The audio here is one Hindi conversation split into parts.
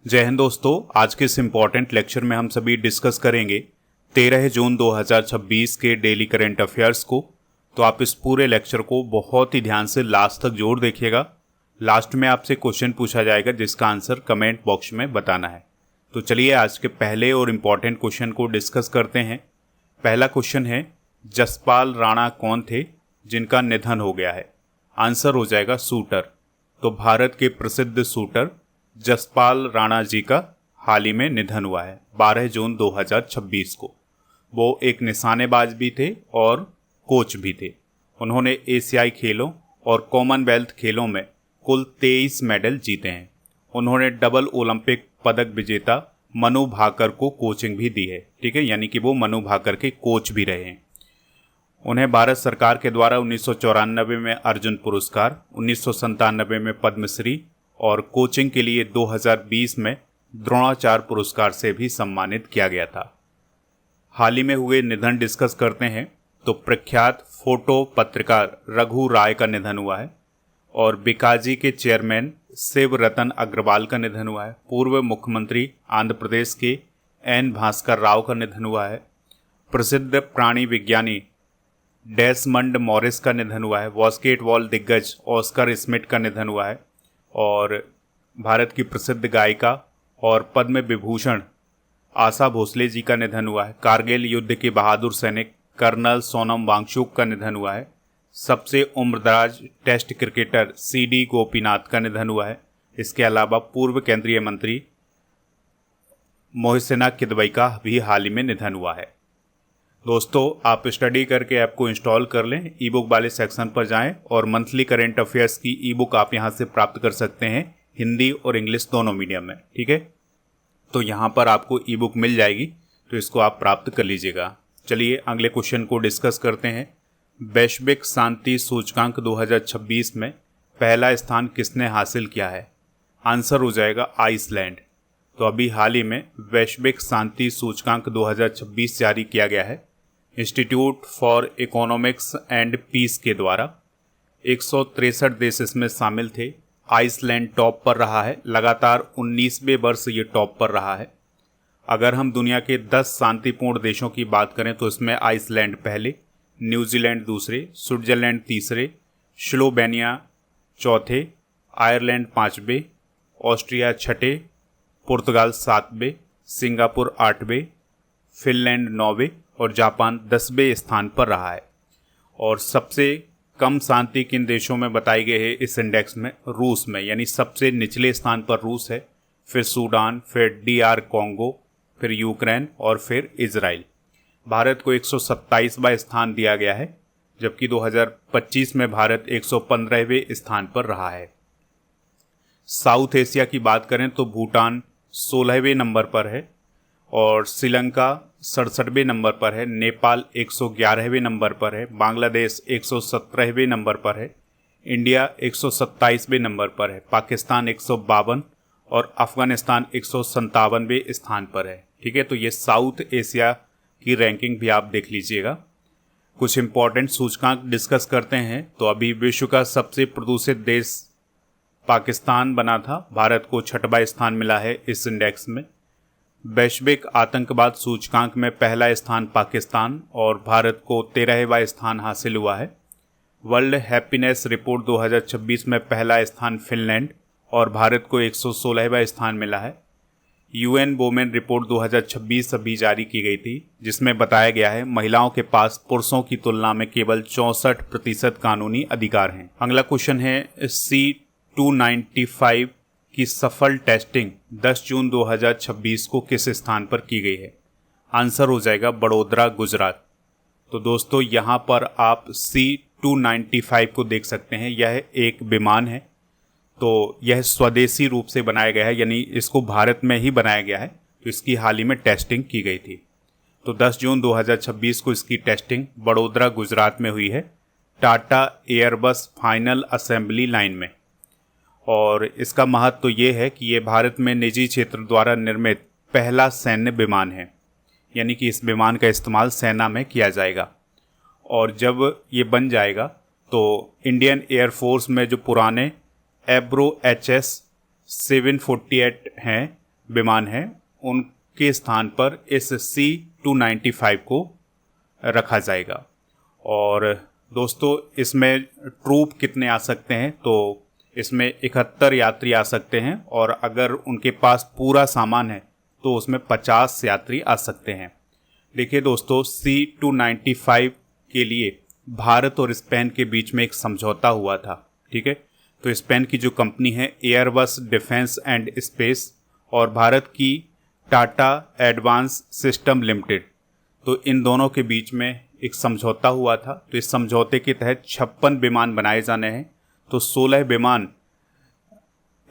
जय हिंद दोस्तों। आज के इस इम्पॉर्टेंट लेक्चर में हम सभी डिस्कस करेंगे 13 जून 2026 के डेली करंट अफेयर्स को। तो आप इस पूरे लेक्चर को बहुत ही ध्यान से लास्ट तक जरूर देखिएगा। लास्ट में आपसे क्वेश्चन पूछा जाएगा जिसका आंसर कमेंट बॉक्स में बताना है। तो चलिए आज के पहले और इम्पॉर्टेंट क्वेश्चन को डिस्कस करते हैं। पहला क्वेश्चन है, जसपाल राणा कौन थे जिनका निधन हो गया है? आंसर हो जाएगा शूटर। तो भारत के प्रसिद्ध शूटर जसपाल राणा जी का हाल ही में निधन हुआ है 12 जून 2026 को। वो एक निशानेबाज भी थे और कोच भी थे। उन्होंने एशियाई खेलों और कॉमनवेल्थ खेलों में कुल 23 मेडल जीते हैं। उन्होंने डबल ओलंपिक पदक विजेता मनु भाकर को कोचिंग भी दी है। ठीक है, यानी कि वो मनु भाकर के कोच भी रहे हैं। उन्हें भारत सरकार के द्वारा 1994 में अर्जुन पुरस्कार, 1997 में पद्मश्री और कोचिंग के लिए 2020 में द्रोणाचार्य पुरस्कार से भी सम्मानित किया गया था। हाल ही में हुए निधन डिस्कस करते हैं। तो प्रख्यात फोटो पत्रकार रघु राय का निधन हुआ है और बीकाजी के चेयरमैन शिव रतन अग्रवाल का निधन हुआ है। पूर्व मुख्यमंत्री आंध्र प्रदेश के एन भास्कर राव का निधन हुआ है। प्रसिद्ध प्राणी विज्ञानी डेसमंड मॉरिस का निधन हुआ है। बास्केटबॉल दिग्गज ऑस्कर स्मिथ का निधन हुआ है और भारत की प्रसिद्ध गायिका और पद्म विभूषण आशा भोसले जी का निधन हुआ है। कारगिल युद्ध के बहादुर सैनिक कर्नल सोनम वांगचुक का निधन हुआ है। सबसे उम्रदराज टेस्ट क्रिकेटर सीडी गोपीनाथ का निधन हुआ है। इसके अलावा पूर्व केंद्रीय मंत्री मोहसिना किदवई का भी हाल ही में निधन हुआ है। दोस्तों, आप स्टडी करके ऐप को इंस्टॉल कर लें, ई बुक वाले सेक्शन पर जाएं और मंथली करेंट अफेयर्स की ई बुक आप यहां से प्राप्त कर सकते हैं, हिंदी और इंग्लिश दोनों मीडियम में। ठीक है, तो यहां पर आपको ई बुक मिल जाएगी, तो इसको आप प्राप्त कर लीजिएगा। चलिए अगले क्वेश्चन को डिस्कस करते हैं। वैश्विक शांति सूचकांक 2026 में पहला स्थान किसने हासिल किया है? आंसर हो जाएगा आइसलैंड। तो अभी हाल ही में वैश्विक शांति सूचकांक 2026 जारी किया गया है Institute for Economics and Peace के द्वारा। 163 देश इसमें शामिल थे। आइसलैंड टॉप पर रहा है, लगातार 19वें वर्ष ये टॉप पर रहा है। अगर हम दुनिया के 10 शांतिपूर्ण देशों की बात करें तो इसमें आइसलैंड पहले, न्यूजीलैंड दूसरे, स्विट्जरलैंड तीसरे, स्लोवेनिया चौथे, आयरलैंड पाँचवें, ऑस्ट्रिया छठे, पुर्तगाल सातवें, सिंगापुर आठवें, फिनलैंड नौवें और जापान 10वें स्थान पर रहा है। और सबसे कम शांति किन देशों में बताई गई है इस इंडेक्स में? रूस में, यानी सबसे निचले स्थान पर रूस है, फिर सूडान, फिर DR कॉन्गो, फिर यूक्रेन और फिर इजराइल। भारत को 127वां स्थान दिया गया है, जबकि 2025 में भारत 115वें स्थान पर रहा है। साउथ एशिया की बात करें तो भूटान 16वें नंबर पर है और श्रीलंका 67वें नंबर पर है। नेपाल 111वें नंबर पर है। बांग्लादेश 117वें नंबर पर है। इंडिया 127वें नंबर पर है। पाकिस्तान 152 और अफगानिस्तान 157वें स्थान पर है। ठीक है, तो ये साउथ एशिया की रैंकिंग भी आप देख लीजिएगा। कुछ इंपॉर्टेंट सूचकांक डिस्कस करते हैं। तो अभी विश्व का सबसे प्रदूषित देश पाकिस्तान बना था। भारत को 6वां स्थान मिला है इस इंडेक्स में। वैश्विक आतंकवाद सूचकांक में पहला स्थान पाकिस्तान और भारत को 13वां स्थान हासिल हुआ है। वर्ल्ड हैप्पीनेस रिपोर्ट 2026 में पहला स्थान फिनलैंड और भारत को 116वां स्थान मिला है। UN वुमेन रिपोर्ट 2026 अभी जारी की गई थी, जिसमें बताया गया है महिलाओं के पास पुरुषों की तुलना में केवल 64% कानूनी अधिकार हैं। अगला क्वेश्चन है, C-295 की सफल टेस्टिंग 10 जून 2026 को किस स्थान पर की गई है? आंसर हो जाएगा बड़ोदरा, गुजरात। तो दोस्तों, यहाँ पर आप C-295 को देख सकते हैं। यह एक विमान है। तो यह स्वदेशी रूप से बनाया गया है, यानी इसको भारत में ही बनाया गया है। तो इसकी हाल ही में टेस्टिंग की गई थी। तो 10 जून 2026 को इसकी टेस्टिंग बड़ोदरा, गुजरात में हुई है, Tata Airbus final assembly line में। और इसका महत्व तो ये है कि ये भारत में निजी क्षेत्र द्वारा निर्मित पहला सैन्य विमान है, यानी कि इस विमान का इस्तेमाल सेना में किया जाएगा। और जब ये बन जाएगा तो इंडियन एयरफोर्स में जो पुराने एब्रो HS 748 हैं विमान हैं उनके स्थान पर इस C-295 को रखा जाएगा। और दोस्तों इसमें ट्रूप कितने आ सकते हैं, तो इसमें 71 यात्री आ सकते हैं, और अगर उनके पास पूरा सामान है तो उसमें 50 यात्री आ सकते हैं। देखिए दोस्तों, C-295 के लिए भारत और स्पेन के बीच में एक समझौता हुआ था। ठीक है, तो स्पेन की जो कंपनी है एयरबस डिफेंस एंड स्पेस और भारत की टाटा एडवांस सिस्टम लिमिटेड, तो इन दोनों के बीच में एक समझौता हुआ था। तो इस समझौते के तहत 56 विमान बनाए जाने हैं। तो 16 विमान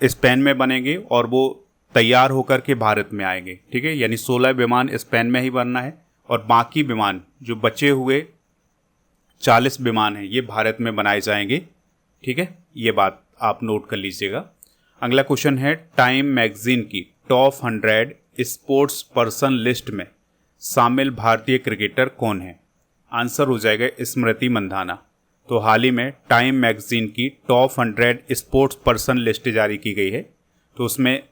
स्पेन में बनेंगे और वो तैयार होकर के भारत में आएंगे। ठीक है, यानी 16 विमान स्पेन में ही बनना है और बाकी विमान जो बचे हुए 40 विमान हैं ये भारत में बनाए जाएंगे। ठीक है, ये बात आप नोट कर लीजिएगा। अगला क्वेश्चन है, टाइम मैगजीन की टॉप 100 स्पोर्ट्स पर्सन लिस्ट में शामिल भारतीय क्रिकेटर कौन है? आंसर हो जाएगा स्मृति मंधाना। तो हाल ही में टाइम मैगजीन की टॉप 100 स्पोर्ट्स पर्सन लिस्ट जारी की गई है, तो उसमें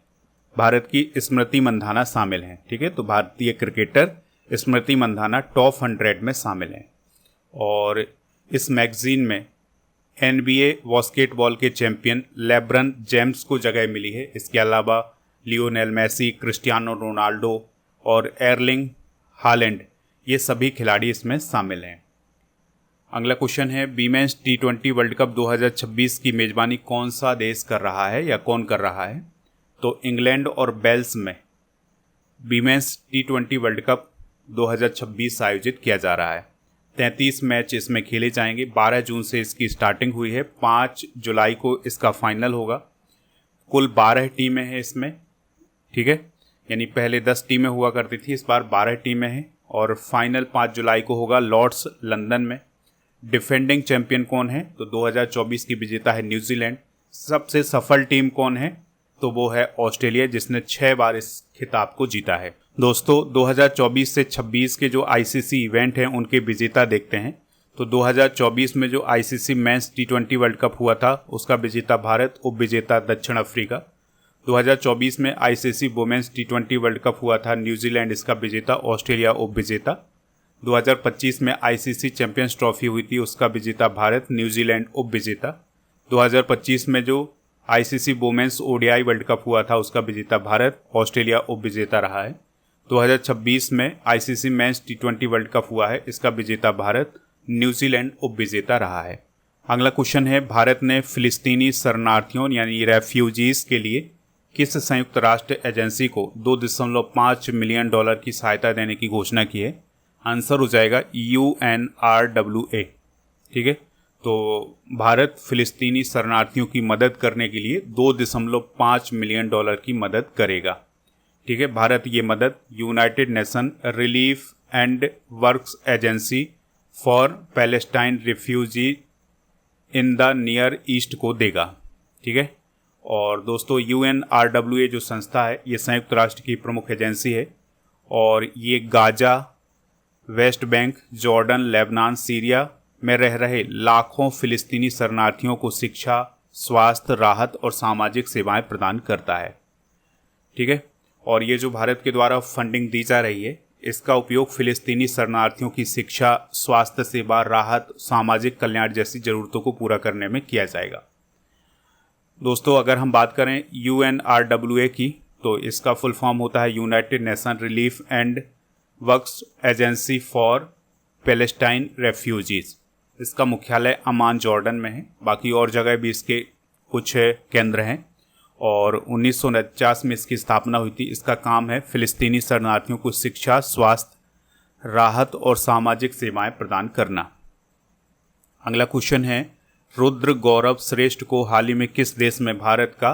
भारत की स्मृति मंधाना शामिल हैं। ठीक है, तो भारतीय क्रिकेटर स्मृति मंधाना टॉप 100 में शामिल हैं। और इस मैगजीन में NBA बास्केटबॉल के चैंपियन लेब्रन जेम्स को जगह मिली है। इसके अलावा लियोनेल मेसी, क्रिस्टियानो रोनाल्डो और एर्लिंग हालैंड, ये सभी खिलाड़ी इसमें शामिल हैं। अगला क्वेश्चन है, वीमेंस T20 वर्ल्ड कप 2026 की मेज़बानी कौन सा देश कर रहा है या कौन कर रहा है? तो इंग्लैंड और वेल्स में वीमेंस T20 वर्ल्ड कप 2026 आयोजित किया जा रहा है। 33 मैच इसमें खेले जाएंगे। 12 जून से इसकी स्टार्टिंग हुई है, 5 जुलाई को इसका फाइनल होगा। कुल 12 टीमें हैं इसमें। ठीक है, यानी पहले 10 टीमें हुआ करती थी, इस बार 12 टीमें हैं और फाइनल 5 जुलाई को होगा लॉर्ड्स लंदन में। डिफेंडिंग चैंपियन कौन है? तो 2024 की विजेता है न्यूजीलैंड। सबसे सफल टीम कौन है? तो वो है ऑस्ट्रेलिया, जिसने 6 बार इस खिताब को जीता है। दोस्तों 2024 से 26 के जो ICC इवेंट हैं उनके विजेता देखते हैं। तो 2024 में जो ICC mains T20 world cup हुआ था उसका विजेता भारत, उप विजेता दक्षिण अफ्रीका। 2024 में ICC women's T20 world cup हुआ था, न्यूजीलैंड इसका विजेता, ऑस्ट्रेलिया उप विजेता। 2025 में ICC चैंपियंस ट्रॉफी हुई थी, उसका विजेता भारत, न्यूजीलैंड उप विजेता। 2025 में जो ICC women's ODI world cup हुआ था उसका विजेता भारत, ऑस्ट्रेलिया उप विजेता रहा है। 2026 में ICC mains T20 world cup हुआ है, इसका विजेता भारत, न्यूजीलैंड उप विजेता रहा है। अगला क्वेश्चन है, भारत ने फिलिस्तीनी शरणार्थियों यानी रेफ्यूजीज के लिए किस संयुक्त राष्ट्र एजेंसी को $2.5 मिलियन की सहायता देने की घोषणा की है? आंसर हो जाएगा UNRWA। ठीक है, तो भारत फिलिस्तीनी शरणार्थियों की मदद करने के लिए $2.5 मिलियन की मदद करेगा। ठीक है, भारत ये मदद United nation relief and works agency for Palestine refugee in the near east को देगा। ठीक है, और दोस्तों UNRWA जो संस्था है ये संयुक्त राष्ट्र की प्रमुख एजेंसी है और ये Gaza, West Bank, Jordan, Lebanon, Syria में रह रहे लाखों फिलिस्तीनी शरणार्थियों को शिक्षा, स्वास्थ्य, राहत और सामाजिक सेवाएं प्रदान करता है। ठीक है, और ये जो भारत के द्वारा फंडिंग दी जा रही है इसका उपयोग फिलिस्तीनी शरणार्थियों की शिक्षा, स्वास्थ्य सेवा, राहत, सामाजिक कल्याण जैसी ज़रूरतों को पूरा करने में किया जाएगा। दोस्तों अगर हम बात करें UNRWA की तो इसका फुल फॉर्म होता है United nation relief and works agency for Palestine refugees. इसका मुख्यालय अमान जॉर्डन में है, बाकी और जगह भी इसके कुछ केंद्र हैं और 1949 में इसकी स्थापना हुई थी। इसका काम है फिलिस्तीनी शरणार्थियों को शिक्षा, स्वास्थ्य, राहत और सामाजिक सेवाएं प्रदान करना। अगला क्वेश्चन है, रुद्र गौरव श्रेष्ठ को हाल ही में किस देश में भारत का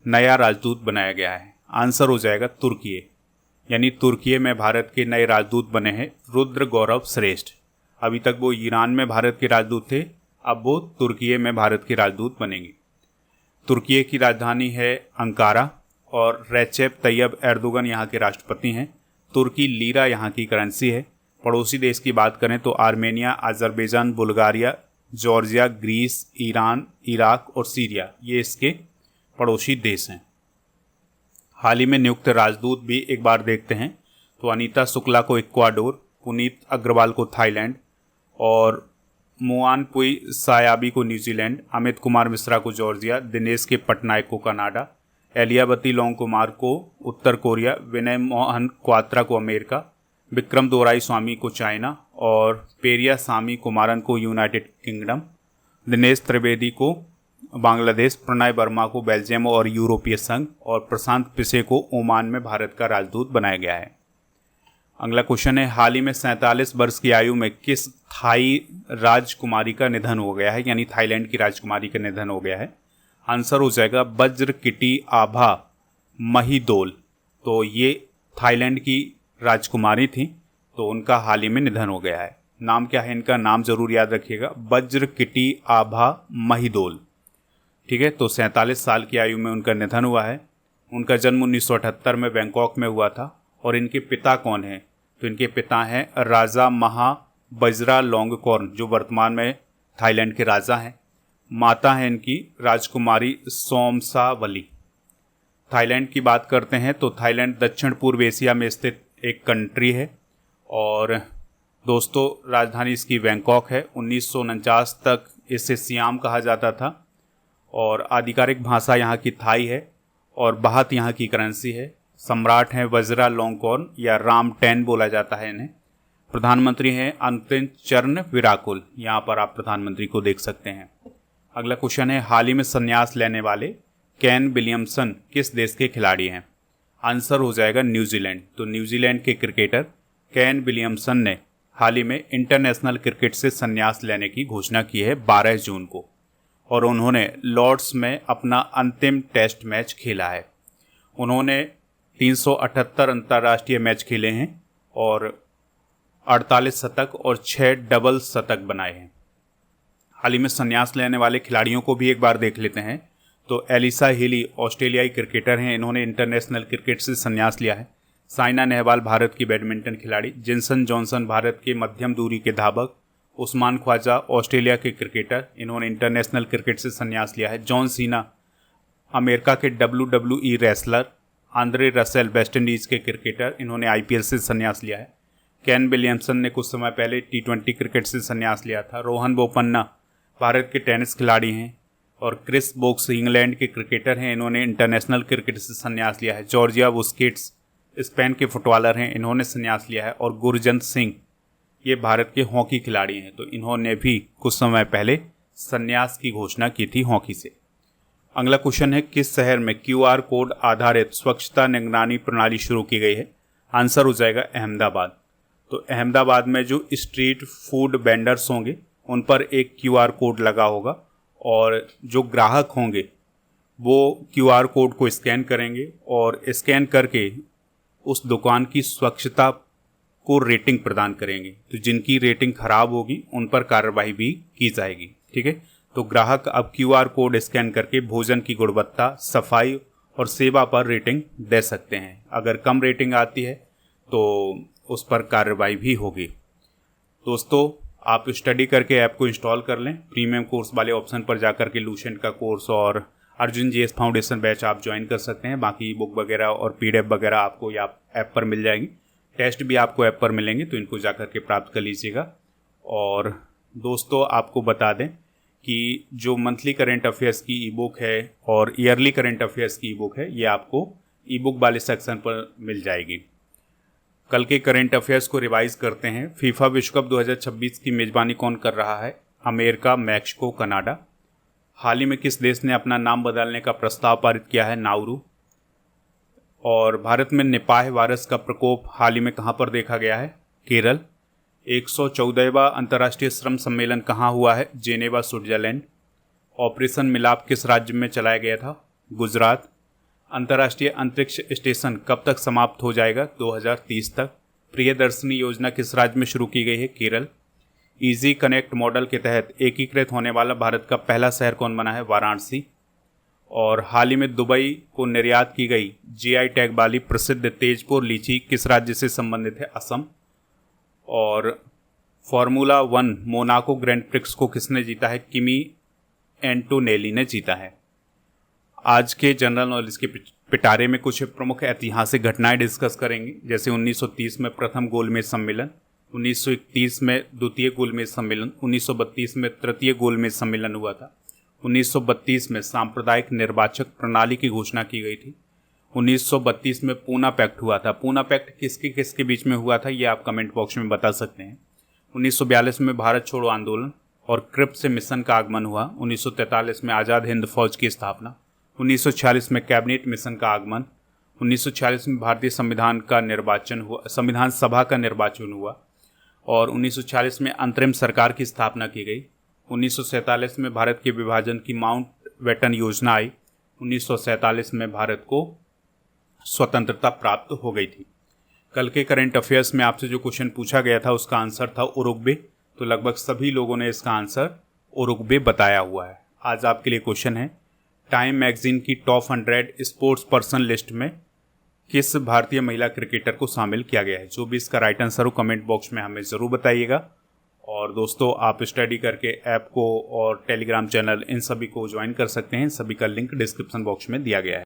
नया राजदूत बनाया गया है? आंसर हो जाएगा तुर्की, यानी तुर्की में भारत के नए राजदूत बने हैं रुद्र गौरव श्रेष्ठ। अभी तक वो ईरान में भारत के राजदूत थे, अब वो तुर्की में भारत के राजदूत बनेंगे। तुर्की की राजधानी है अंकारा और रेचेप तैयब एर्दोगन यहाँ के राष्ट्रपति हैं। तुर्की लीरा यहाँ की करेंसी है। पड़ोसी देश की बात करें तो Armenia, Azerbaijan, Bulgaria, Georgia, Greece, Iran, Iraq और सीरिया ये इसके पड़ोसी देश हैं। हाल ही में नियुक्त राजदूत भी एक बार देखते हैं। तो अनीता शुक्ला को इक्वाडोर, पुनीत अग्रवाल को थाईलैंड और मुआनपुई सायाबी को न्यूजीलैंड, अमित कुमार मिश्रा को जॉर्जिया, दिनेश के पटनायक को कनाडा, एलियाबती लोंग कुमार को उत्तर कोरिया, विनय मोहन क्वात्रा को अमेरिका, विक्रम दोराई स्वामी को चाइना और पेरिया सामी कुमारन को यूनाइटेड किंगडम, दिनेश त्रिवेदी को बांग्लादेश, प्रणय वर्मा को बेल्जियम और यूरोपीय संघ और प्रशांत पिसे को ओमान में भारत का राजदूत बनाया गया है। अगला क्वेश्चन है, हाल ही में 47 वर्ष की आयु में किस थाई राजकुमारी का निधन हो गया है, यानी थाईलैंड की राजकुमारी का निधन हो गया है। आंसर हो जाएगा वज्र किटी आभा महिदोल। तो ये थाईलैंड की राजकुमारी थी, तो उनका हाल ही में निधन हो गया है। नाम क्या है इनका, नाम जरूर याद रखिएगा, वज्र किटी आभा महिदोल। ठीक है, तो 47 साल की आयु में उनका निधन हुआ है। उनका जन्म 1978 में बैंकॉक में हुआ था। और इनके पिता कौन हैं, तो इनके पिता हैं राजा महा बजरा लोंगकॉर्न, जो वर्तमान में थाईलैंड के राजा हैं। माता हैं इनकी राजकुमारी सोमसावली। थाईलैंड की बात करते हैं तो थाईलैंड दक्षिण पूर्व एशिया में स्थित एक कंट्री है और दोस्तों राजधानी इसकी बैंकॉक है। 1949 तक इसे सियाम कहा जाता था और आधिकारिक भाषा यहाँ की थाई है और बाहत यहाँ की करेंसी है। सम्राट हैं वज्रा लोंगकॉर्न या राम टेन बोला जाता है इन्हें। प्रधानमंत्री हैं अंतिम चरण विराकुल, यहाँ पर आप प्रधानमंत्री को देख सकते हैं। अगला क्वेश्चन है, हाल ही में संन्यास लेने वाले केन विलियमसन किस देश के खिलाड़ी हैं। आंसर हो जाएगा न्यूजीलैंड। तो न्यूजीलैंड के क्रिकेटर केन विलियमसन ने हाल ही में इंटरनेशनल क्रिकेट से संन्यास लेने की घोषणा की है 12 जून को और उन्होंने लॉर्ड्स में अपना अंतिम टेस्ट मैच खेला है। उन्होंने 378 अंतर्राष्ट्रीय मैच खेले हैं और 48 शतक और 6 डबल शतक बनाए हैं। हाल ही में संन्यास लेने वाले खिलाड़ियों को भी एक बार देख लेते हैं। तो एलिसा हिली ऑस्ट्रेलियाई क्रिकेटर हैं, इन्होंने इंटरनेशनल क्रिकेट से संन्यास लिया है। साइना नेहवाल भारत की बैडमिंटन खिलाड़ी, जिनसन जॉनसन भारत के मध्यम दूरी के धावक, उस्मान ख्वाजा ऑस्ट्रेलिया के क्रिकेटर, इन्होंने इंटरनेशनल क्रिकेट से संन्यास लिया है। जॉन सीना अमेरिका के WWE wrestler, Andre Russell West Indies के क्रिकेटर, इन्होंने IPL से संन्यास लिया है। केन विलियमसन ने कुछ समय पहले T20 क्रिकेट से संन्यास लिया था। रोहन बोपन्ना भारत के टेनिस खिलाड़ी हैं और क्रिस वोक्स इंग्लैंड के क्रिकेटर हैं, इन्होंने इंटरनेशनल क्रिकेट से संन्यास लिया है। जॉर्जिया बुस्केट्स स्पेन के फुटबॉलर हैं, इन्होंने संन्यास लिया है। और गुरजंत सिंह ये भारत के हॉकी खिलाड़ी हैं, तो इन्होंने भी कुछ समय पहले संन्यास की घोषणा की थी हॉकी से। अगला क्वेश्चन है, किस शहर में QR कोड आधारित स्वच्छता निगरानी प्रणाली शुरू की गई है। आंसर हो जाएगा अहमदाबाद। तो अहमदाबाद में जो स्ट्रीट फूड वेंडर्स होंगे उन पर एक QR कोड लगा होगा और जो ग्राहक होंगे वो QR कोड को स्कैन करेंगे और स्कैन करके उस दुकान की स्वच्छता को रेटिंग प्रदान करेंगे। तो जिनकी रेटिंग खराब होगी उन पर कार्रवाई भी की जाएगी। ठीक है, तो ग्राहक अब QR कोड स्कैन करके भोजन की गुणवत्ता, सफाई और सेवा पर रेटिंग दे सकते हैं। अगर कम रेटिंग आती है तो उस पर कार्रवाई भी होगी। दोस्तों आप स्टडी करके ऐप को इंस्टॉल कर लें। प्रीमियम कोर्स वाले ऑप्शन पर जाकर के लूसेंट का कोर्स और अर्जुन GS फाउंडेशन बैच आप ज्वाइन कर सकते हैं। बाकी बुक वगैरह और PDF वगैरह आपको ऐप पर मिल जाएगी। टेस्ट भी आपको ऐप पर मिलेंगे, तो इनको जाकर के प्राप्त कर लीजिएगा। और दोस्तों आपको बता दें कि जो मंथली करेंट अफेयर्स की ई बुक है और ईयरली करेंट अफेयर्स की ई बुक है, ये आपको ई बुक वाले सेक्शन पर मिल जाएगी। कल के करेंट अफेयर्स को रिवाइज करते हैं। फीफा विश्व कप 2026 की मेज़बानी कौन कर रहा है। America, Mexico, Canada. हाल ही में किस देश ने अपना नाम बदलने का प्रस्ताव पारित किया है। नाउरू। और भारत में निपाह वायरस का प्रकोप हाल ही में कहाँ पर देखा गया है। केरल। 114वां अंतर्राष्ट्रीय श्रम सम्मेलन कहाँ हुआ है। Geneva, Switzerland. ऑपरेशन मिलाप किस राज्य में चलाया गया था। गुजरात। अंतर्राष्ट्रीय अंतरिक्ष स्टेशन कब तक समाप्त हो जाएगा। 2030 तक। प्रियदर्शनी योजना किस राज्य में शुरू की गई है। केरल। इजी कनेक्ट मॉडल के तहत एकीकृत होने वाला भारत का पहला शहर कौन बना है। वाराणसी। और हाल ही में दुबई को निर्यात की गई GI टैग वाली प्रसिद्ध तेजपुर लीची किस राज्य से संबंधित है। असम। और फार्मूला 1 मोनाको ग्रैंड प्रिक्स को किसने जीता है। किमी एंटोनेली ने जीता है। आज के जनरल नॉलेज के पिटारे में कुछ प्रमुख ऐतिहासिक घटनाएं डिस्कस करेंगे, जैसे 1930 में प्रथम गोलमेज सम्मेलन, 1931 में द्वितीय गोलमेज सम्मेलन, 1932 में तृतीय गोलमेज सम्मेलन हुआ था, 1932 में सांप्रदायिक निर्वाचक प्रणाली की घोषणा की गई थी, 1932 में पूना पैक्ट हुआ था। पूना पैक्ट किसके किसके बीच में हुआ था ये आप कमेंट बॉक्स में बता सकते हैं। 1942 में भारत छोड़ो आंदोलन और क्रिप्स मिशन का आगमन हुआ। 1943 में आज़ाद हिंद फौज की स्थापना। 1946 में कैबिनेट मिशन का आगमन। 1946 में भारतीय संविधान का निर्वाचन हुआ, संविधान सभा का निर्वाचन हुआ और 1946 में अंतरिम सरकार की स्थापना की गई। 1947 में भारत के विभाजन की माउंट बेटन योजना आई। 1947 में भारत को स्वतंत्रता प्राप्त हो गई थी। कल के करंट अफेयर्स में आपसे जो क्वेश्चन पूछा गया था उसका आंसर था उरुग्वे, तो लगभग सभी लोगों ने इसका आंसर उरुग्वे बताया हुआ है। आज आपके लिए क्वेश्चन है, टाइम मैगजीन की टॉप 100 स्पोर्ट्स पर्सन लिस्ट में किस भारतीय महिला क्रिकेटर को शामिल किया गया है? जो भी इसका राइट आंसर हो कमेंट बॉक्स में हमें ज़रूर बताइएगा। और दोस्तों, आप स्टडी करके ऐप को और टेलीग्राम चैनल इन सभी को ज्वाइन कर सकते हैं। सभी का लिंक डिस्क्रिप्शन बॉक्स में दिया गया है।